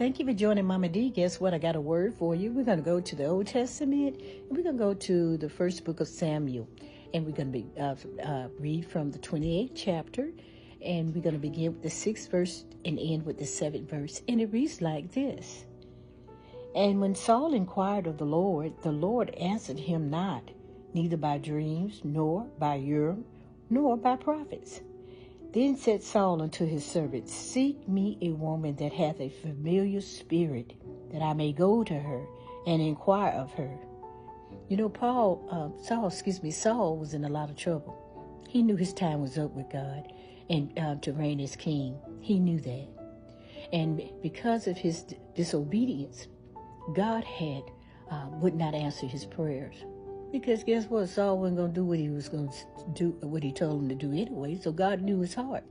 Thank you for joining Mama D. Guess what? I got a word for you. We're going to go to the Old Testament, and we're going to go to the first book of Samuel. And we're going to read from the 28th chapter, and we're going to begin with the 6th verse and end with the 7th verse. And it reads like this. And when Saul inquired of the Lord answered him not, neither by dreams, nor by Urim, nor by prophets. Then said Saul unto his servants, Seek me a woman that hath a familiar spirit, that I may go to her and inquire of her. You know, Saul was in a lot of trouble. He knew his time was up with God and to reign as king. He knew that. And because of his disobedience, God would not answer his prayers. Because guess what? Saul wasn't going to do what he was going to do, what he told him to do anyway. So God knew his heart.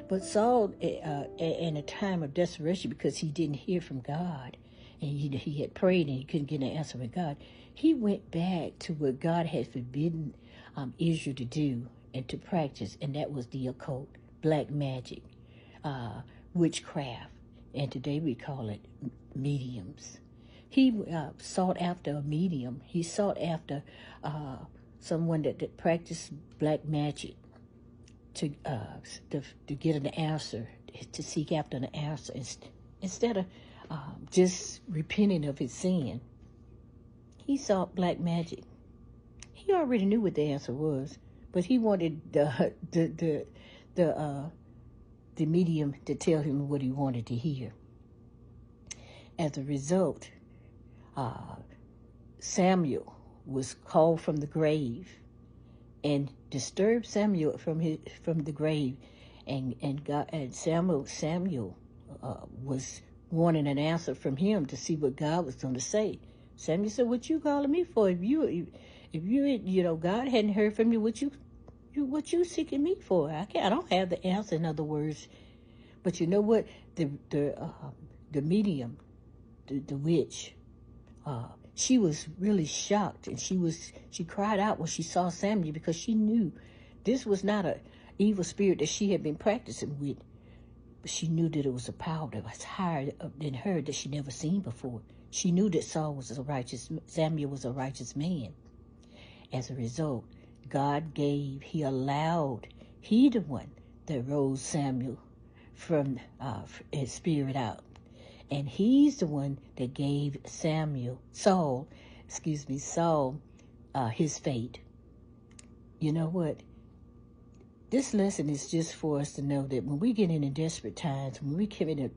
But Saul, in a time of desperation, because he didn't hear from God, and he had prayed and he couldn't get an answer from God, he went back to what God had forbidden Israel to do and to practice, and that was the occult, black magic, witchcraft, and today we call it mediums. He sought after a medium. He sought after someone that practiced black magic to get an answer, to seek after an answer, instead of just repenting of his sin. He sought black magic. He already knew what the answer was, but he wanted the medium to tell him what he wanted to hear. As a result, Samuel was called from the grave and disturbed Samuel from the grave, and Samuel was wanting an answer from him to see what God was going to say. Samuel said, "What you calling me for? If you God hadn't heard from you, what you seeking me for? I don't have the answer." In other words, but you know what? The medium, the witch. She was really shocked, and she cried out when she saw Samuel, because she knew this was not an evil spirit that she had been practicing with, but she knew that it was a power that was higher than her that she never seen before. She knew that Samuel was a righteous man. As a result, he allowed the one that rose Samuel from his spirit out. And he's the one that gave Saul, his fate. You know what? This lesson is just for us to know that when we get into desperate times, when we get